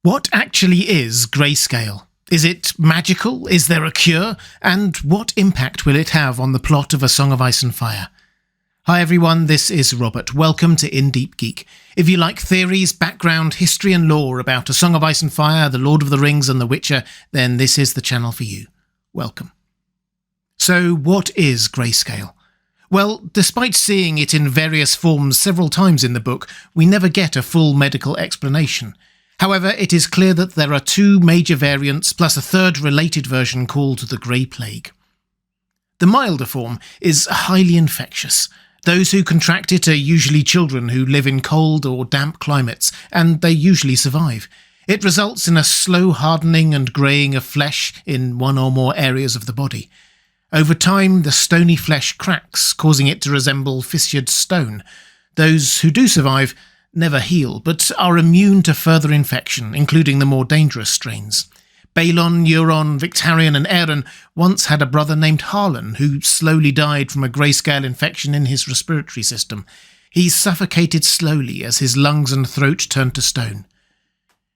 What actually is Greyscale? Is it magical? Is there a cure? And what impact will it have on the plot of A Song of Ice and Fire? Hi everyone, this is Robert. Welcome to Deep Geek. If you like theories, background, history and lore about A Song of Ice and Fire, The Lord of the Rings and The Witcher, then this is the channel for you. Welcome. So what is Greyscale? Well, despite seeing it in various forms several times in the book, we never get a full medical explanation. However, it is clear that there are two major variants plus a third related version called the Grey Plague. The milder form is highly infectious. Those who contract it are usually children who live in cold or damp climates, and they usually survive. It results in a slow hardening and greying of flesh in one or more areas of the body. Over time, the stony flesh cracks, causing it to resemble fissured stone. Those who do survive never heal, but are immune to further infection, including the more dangerous strains. Balon, Euron, Victarion and Aeron once had a brother named Howland who slowly died from a Greyscale infection in his respiratory system. He suffocated slowly as his lungs and throat turned to stone.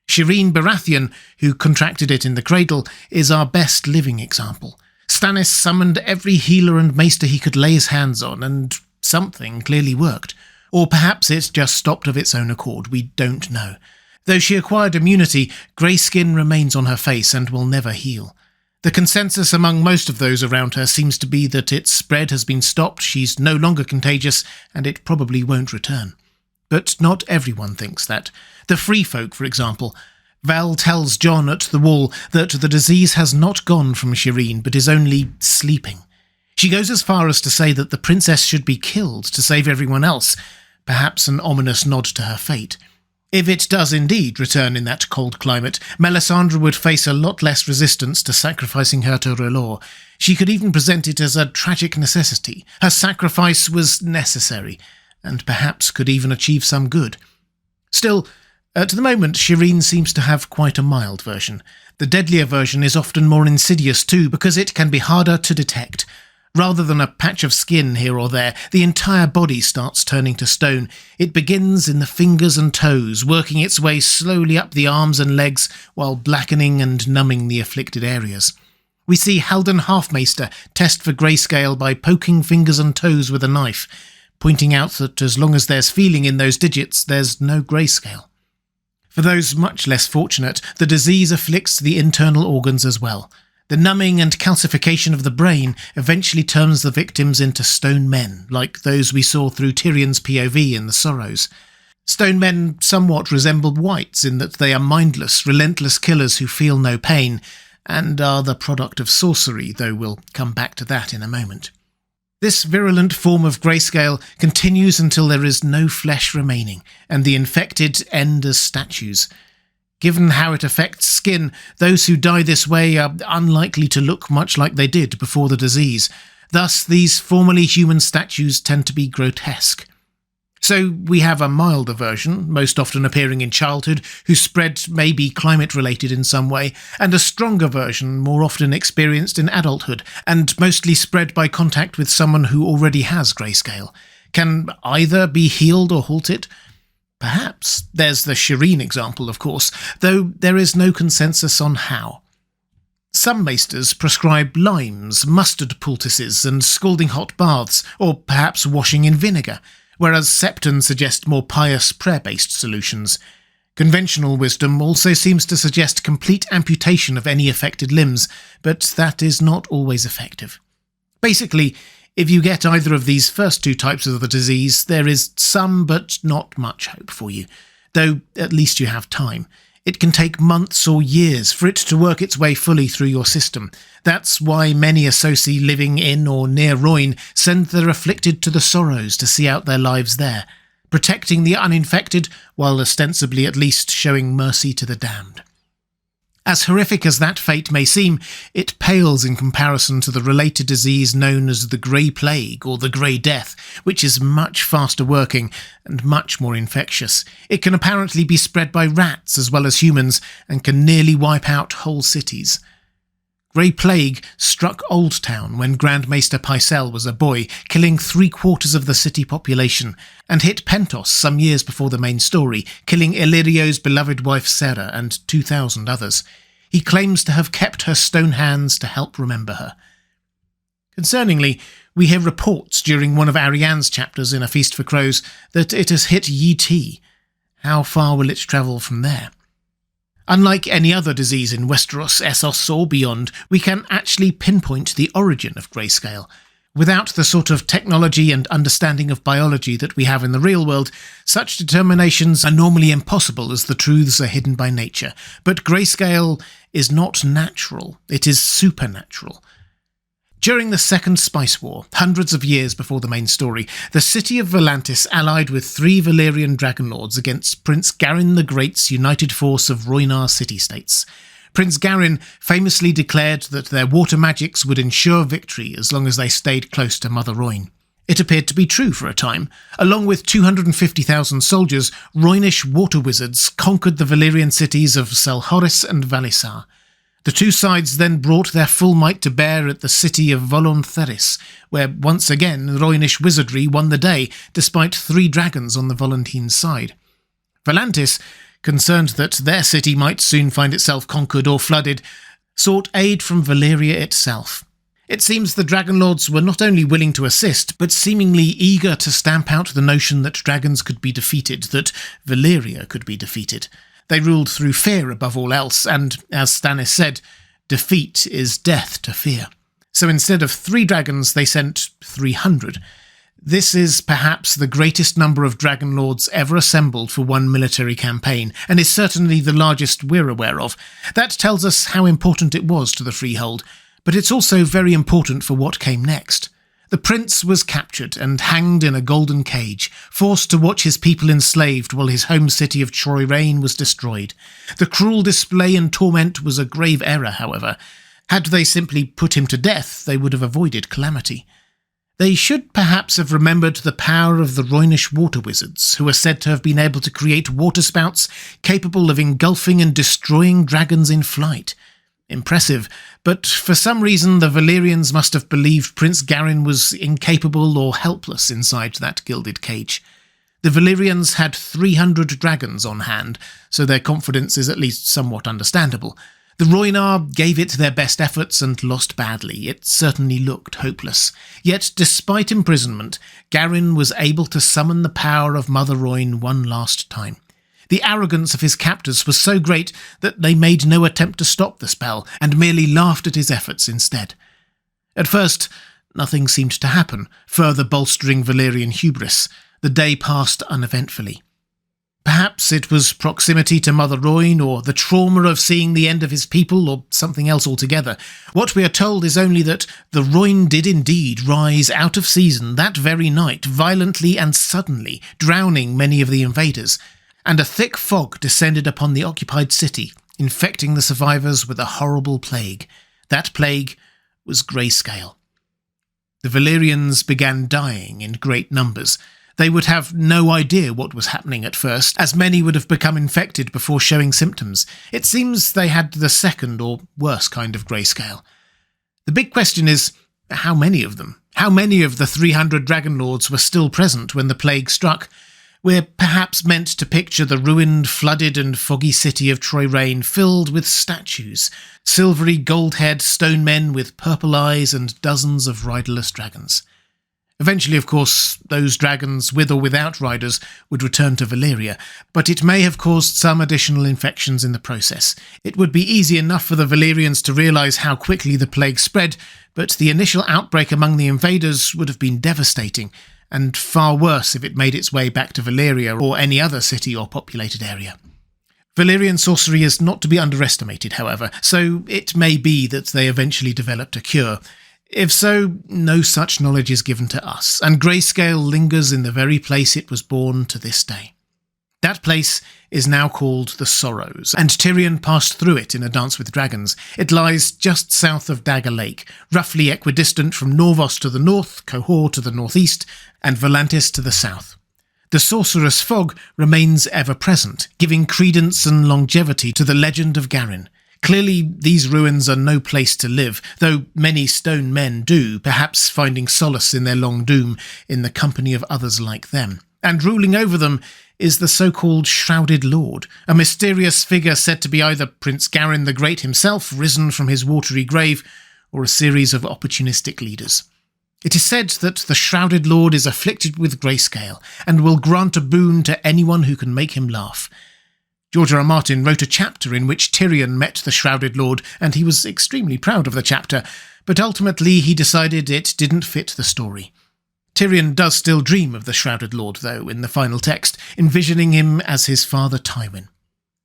Shireen Baratheon, who contracted it in the cradle, is our best living example. Stannis summoned every healer and maester he could lay his hands on, and something clearly worked. Or perhaps it just stopped of its own accord, we don't know. Though she acquired immunity, grey skin remains on her face and will never heal. The consensus among most of those around her seems to be that its spread has been stopped, she's no longer contagious, and it probably won't return. But not everyone thinks that. The Free Folk, for example. Val tells Jon at the Wall that the disease has not gone from Shireen, but is only sleeping. She goes as far as to say that the princess should be killed to save everyone else, perhaps an ominous nod to her fate. If it does indeed return in that cold climate, Melisandre would face a lot less resistance to sacrificing her to R'hllor. She could even present it as a tragic necessity. Her sacrifice was necessary, and perhaps could even achieve some good. Still, at the moment, Shireen seems to have quite a mild version. The deadlier version is often more insidious too, because it can be harder to detect. Rather than a patch of skin here or there, the entire body starts turning to stone. It begins in the fingers and toes, working its way slowly up the arms and legs while blackening and numbing the afflicted areas. We see Haldan Halfmaester test for Greyscale by poking fingers and toes with a knife, pointing out that as long as there's feeling in those digits, there's no Greyscale. For those much less fortunate, the disease afflicts the internal organs as well. The numbing and calcification of the brain eventually turns the victims into stone men, like those we saw through Tyrion's POV in The Sorrows. Stone men somewhat resemble wights in that they are mindless, relentless killers who feel no pain, and are the product of sorcery, though we'll come back to that in a moment. This virulent form of Greyscale continues until there is no flesh remaining, and the infected end as statues. Given how it affects skin, those who die this way are unlikely to look much like they did before the disease. Thus, these formerly human statues tend to be grotesque. So we have a milder version, most often appearing in childhood, whose spread may be climate-related in some way, and a stronger version, more often experienced in adulthood, and mostly spread by contact with someone who already has Greyscale. Can either be healed or halted? Perhaps. There's the Shireen example, of course, though there is no consensus on how. Some maesters prescribe limes, mustard poultices, and scalding hot baths, or perhaps washing in vinegar, whereas Septon suggests more pious prayer-based solutions. Conventional wisdom also seems to suggest complete amputation of any affected limbs, but that is not always effective. Basically, if you get either of these first two types of the disease, there is some but not much hope for you, though at least you have time. It can take months or years for it to work its way fully through your system. That's why many Associ living in or near Rhoyne send their afflicted to the Sorrows to see out their lives there, protecting the uninfected while ostensibly at least showing mercy to the damned. As horrific as that fate may seem, it pales in comparison to the related disease known as the Grey Plague or the Grey Death, which is much faster working and much more infectious. It can apparently be spread by rats as well as humans and can nearly wipe out whole cities. Grey Plague struck Old Town when Grand Maester Pycelle was a boy, killing 3/4 of the city population, and hit Pentos some years before the main story, killing Illyrio's beloved wife Sarah and 2,000 others. He claims to have kept her stone hands to help remember her. Concerningly, we hear reports during one of Ariane's chapters in A Feast for Crows that it has hit Yi Ti. How far will it travel from there? Unlike any other disease in Westeros, Essos or beyond, we can actually pinpoint the origin of Greyscale. Without the sort of technology and understanding of biology that we have in the real world, such determinations are normally impossible as the truths are hidden by nature. But Greyscale is not natural, it is supernatural. During the Second Spice War, hundreds of years before the main story, the city of Volantis allied with 3 Valyrian dragonlords against Prince Garin the Great's united force of Rhoynar city-states. Prince Garin famously declared that their water magics would ensure victory as long as they stayed close to Mother Rhoyne. It appeared to be true for a time. Along with 250,000 soldiers, Rhoynish water wizards conquered the Valyrian cities of Selhoris and Valisar. The two sides then brought their full might to bear at the city of Volontheris, where once again Rhoynish wizardry won the day, despite 3 dragons on the Volantene side. Volantis, concerned that their city might soon find itself conquered or flooded, sought aid from Valyria itself. It seems the Dragonlords were not only willing to assist, but seemingly eager to stamp out the notion that dragons could be defeated, that Valyria could be defeated. They ruled through fear above all else, and, as Stannis said, defeat is death to fear. So instead of 3 dragons, they sent 300. This is perhaps the greatest number of Dragonlords ever assembled for one military campaign, and is certainly the largest we're aware of. That tells us how important it was to the Freehold, but it's also very important for what came next. The prince was captured and hanged in a golden cage, forced to watch his people enslaved while his home city of Troyrain was destroyed. The cruel display and torment was a grave error, however. Had they simply put him to death, they would have avoided calamity. They should perhaps have remembered the power of the Rhoynish water wizards, who are said to have been able to create waterspouts capable of engulfing and destroying dragons in flight. Impressive, but for some reason the Valyrians must have believed Prince Garin was incapable or helpless inside that gilded cage. The Valyrians had 300 dragons on hand, so their confidence is at least somewhat understandable. The Rhoynar gave it their best efforts and lost badly. It certainly looked hopeless. Yet, despite imprisonment, Garin was able to summon the power of Mother Rhoyne one last time. The arrogance of his captors was so great that they made no attempt to stop the spell, and merely laughed at his efforts instead. At first, nothing seemed to happen, further bolstering Valyrian hubris. The day passed uneventfully. Perhaps it was proximity to Mother Rhoyne, or the trauma of seeing the end of his people, or something else altogether. What we are told is only that the Rhoyne did indeed rise out of season that very night, violently and suddenly, drowning many of the invaders, and a thick fog descended upon the occupied city, infecting the survivors with a horrible plague. That plague was Greyscale. The Valyrians began dying in great numbers. They would have no idea what was happening at first, as many would have become infected before showing symptoms. It seems they had the second or worse kind of Greyscale. The big question is, how many of them? How many of the 300 Dragonlords were still present when the plague struck? We're perhaps meant to picture the ruined, flooded and foggy city of Troyrain filled with statues, silvery gold-haired stone men with purple eyes and dozens of riderless dragons. Eventually, of course, those dragons, with or without riders, would return to Valyria, but it may have caused some additional infections in the process. It would be easy enough for the Valyrians to realise how quickly the plague spread, but the initial outbreak among the invaders would have been devastating, and far worse if it made its way back to Valyria or any other city or populated area. Valyrian sorcery is not to be underestimated, however, so it may be that they eventually developed a cure. If so, no such knowledge is given to us, and Greyscale lingers in the very place it was born to this day. That place is now called the Sorrows, and Tyrion passed through it in A Dance with Dragons. It lies just south of Dagger Lake, roughly equidistant from Norvos to the north, Qohor to the northeast, and Volantis to the south. The sorcerous fog remains ever present, giving credence and longevity to the legend of Garin. Clearly, these ruins are no place to live, though many stone men do, perhaps finding solace in their long doom in the company of others like them. And ruling over them is the so-called Shrouded Lord, a mysterious figure said to be either Prince Garin the Great himself, risen from his watery grave, or a series of opportunistic leaders. It is said that the Shrouded Lord is afflicted with Greyscale, and will grant a boon to anyone who can make him laugh. George R. R. Martin wrote a chapter in which Tyrion met the Shrouded Lord, and he was extremely proud of the chapter, but ultimately he decided it didn't fit the story. Tyrion does still dream of the Shrouded Lord, though, in the final text, envisioning him as his father Tywin.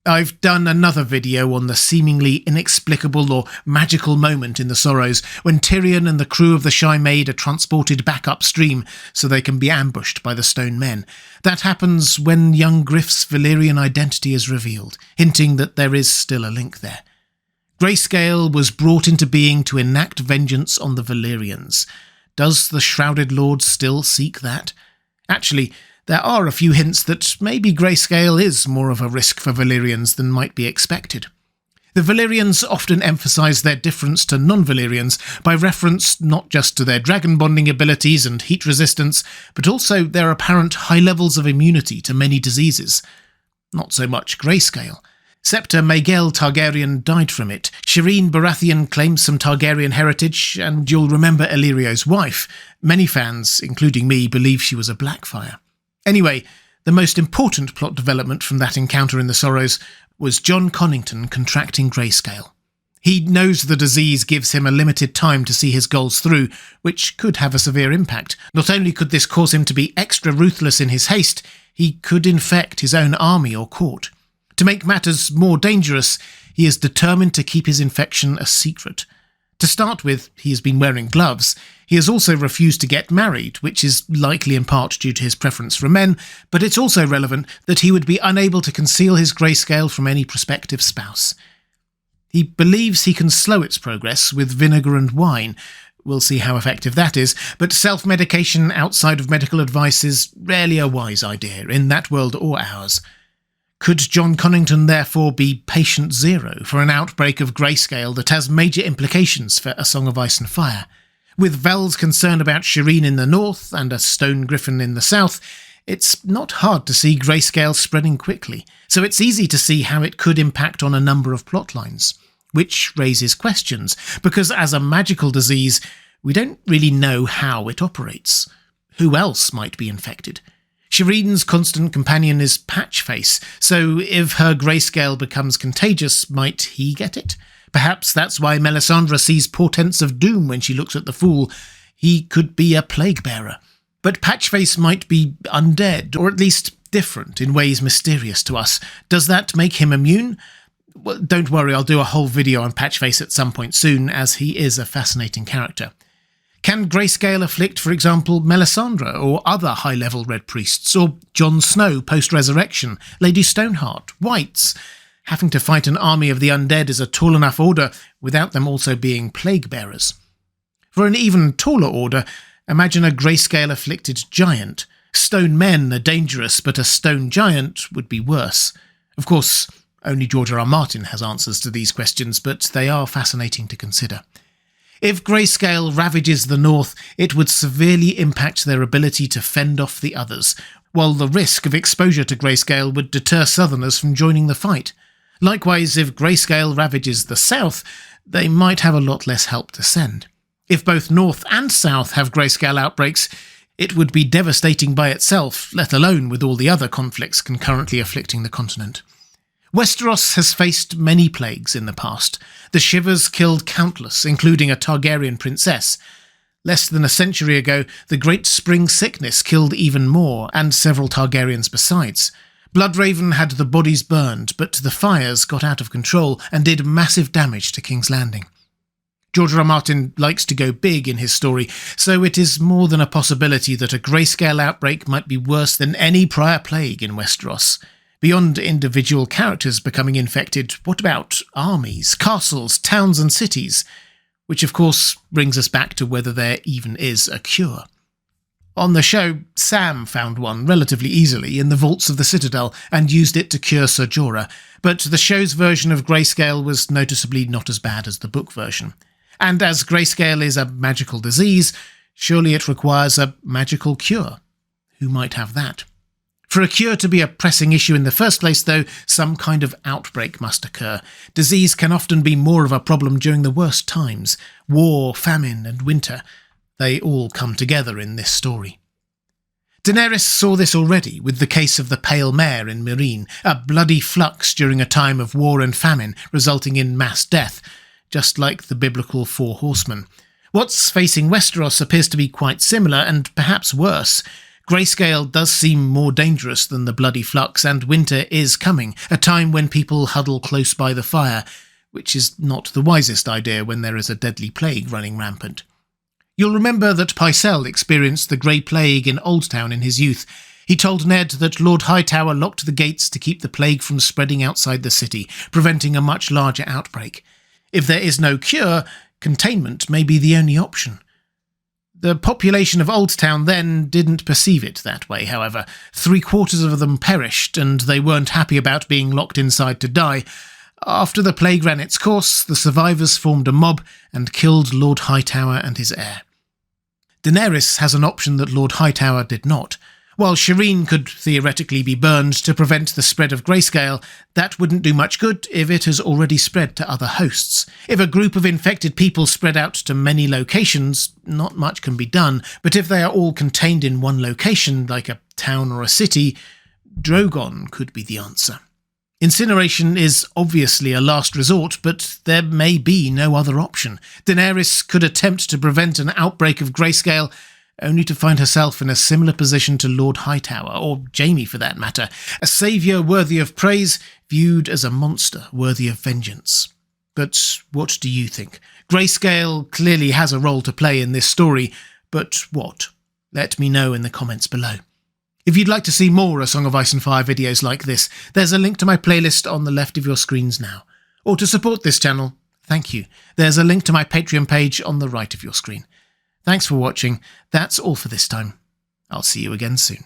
I've done another video on the seemingly inexplicable or magical moment in the Sorrows when Tyrion and the crew of the Shy Maid are transported back upstream so they can be ambushed by the Stone Men. That happens when young Griff's Valyrian identity is revealed, hinting that there is still a link there. Greyscale was brought into being to enact vengeance on the Valyrians. Does the Shrouded Lord still seek that? Actually, there are a few hints that maybe Greyscale is more of a risk for Valyrians than might be expected. The Valyrians often emphasise their difference to non-Valyrians by reference not just to their dragon bonding abilities and heat resistance, but also their apparent high levels of immunity to many diseases. Not so much Greyscale. Scepter Maegelle Targaryen died from it, Shireen Baratheon claims some Targaryen heritage, and you'll remember Illyrio's wife. Many fans, including me, believe she was a Blackfire. Anyway, the most important plot development from that encounter in the Sorrows was Jon Connington contracting Greyscale. He knows the disease gives him a limited time to see his goals through, which could have a severe impact. Not only could this cause him to be extra ruthless in his haste, he could infect his own army or court. To make matters more dangerous, he is determined to keep his infection a secret. To start with, he has been wearing gloves. He has also refused to get married, which is likely in part due to his preference for men, but it's also relevant that he would be unable to conceal his Greyscale from any prospective spouse. He believes he can slow its progress with vinegar and wine. We'll see how effective that is, but self-medication outside of medical advice is rarely a wise idea, in that world or ours. Could Jon Connington therefore be patient zero for an outbreak of Greyscale that has major implications for A Song of Ice and Fire? With Vel's concern about Shireen in the north and a stone griffin in the south, it's not hard to see Greyscale spreading quickly, so it's easy to see how it could impact on a number of plot lines. Which raises questions, because as a magical disease, we don't really know how it operates. Who else might be infected? Shireen's constant companion is Patchface, so if her Greyscale becomes contagious, might he get it? Perhaps that's why Melisandre sees portents of doom when she looks at the Fool. He could be a plague-bearer. But Patchface might be undead, or at least different in ways mysterious to us. Does that make him immune? Well, don't worry, I'll do a whole video on Patchface at some point soon, as he is a fascinating character. Can Greyscale afflict, for example, Melisandre or other high-level Red Priests, or Jon Snow post-resurrection, Lady Stoneheart, Whites? Having to fight an army of the undead is a tall enough order without them also being plague-bearers. For an even taller order, imagine a Greyscale-afflicted giant. Stone men are dangerous, but a stone giant would be worse. Of course, only George R. R. Martin has answers to these questions, but they are fascinating to consider. If Greyscale ravages the north, it would severely impact their ability to fend off the others, while the risk of exposure to Greyscale would deter southerners from joining the fight. Likewise, if Greyscale ravages the south, they might have a lot less help to send. If both north and south have Greyscale outbreaks, it would be devastating by itself, let alone with all the other conflicts concurrently afflicting the continent. Westeros has faced many plagues in the past. The Shivers killed countless, including a Targaryen princess. Less than a century ago, the Great Spring Sickness killed even more, and several Targaryens besides. Bloodraven had the bodies burned, but the fires got out of control and did massive damage to King's Landing. George R. R. Martin likes to go big in his story, so it is more than a possibility that a Greyscale outbreak might be worse than any prior plague in Westeros. Beyond individual characters becoming infected, what about armies, castles, towns and cities? Which of course brings us back to whether there even is a cure. On the show, Sam found one relatively easily in the vaults of the Citadel and used it to cure Ser Jorah, but the show's version of Greyscale was noticeably not as bad as the book version. And as Greyscale is a magical disease, surely it requires a magical cure. Who might have that? For a cure to be a pressing issue in the first place, though, some kind of outbreak must occur. Disease can often be more of a problem during the worst times. War, famine, and winter. They all come together in this story. Daenerys saw this already with the case of the Pale Mare in Meereen, a bloody flux during a time of war and famine, resulting in mass death, just like the biblical Four Horsemen. What's facing Westeros appears to be quite similar, and perhaps worse. Greyscale does seem more dangerous than the bloody flux, and winter is coming, a time when people huddle close by the fire, which is not the wisest idea when there is a deadly plague running rampant. You'll remember that Pycelle experienced the Grey Plague in Oldtown in his youth. He told Ned that Lord Hightower locked the gates to keep the plague from spreading outside the city, preventing a much larger outbreak. If there is no cure, containment may be the only option. The population of Oldtown then didn't perceive it that way, however. 3/4 of them perished, and they weren't happy about being locked inside to die. After the plague ran its course, the survivors formed a mob and killed Lord Hightower and his heir. Daenerys has an option that Lord Hightower did not. While Shireen could theoretically be burned to prevent the spread of Greyscale, that wouldn't do much good if it has already spread to other hosts. If a group of infected people spread out to many locations, not much can be done, but if they are all contained in one location, like a town or a city, Drogon could be the answer. Incineration is obviously a last resort, but there may be no other option. Daenerys could attempt to prevent an outbreak of Greyscale, only to find herself in a similar position to Lord Hightower, or Jaime for that matter, a saviour worthy of praise, viewed as a monster worthy of vengeance. But what do you think? Greyscale clearly has a role to play in this story, but what? Let me know in the comments below. If you'd like to see more A Song of Ice and Fire videos like this, there's a link to my playlist on the left of your screens now. Or to support this channel, thank you. There's a link to my Patreon page on the right of your screen. Thanks for watching. That's all for this time. I'll see you again soon.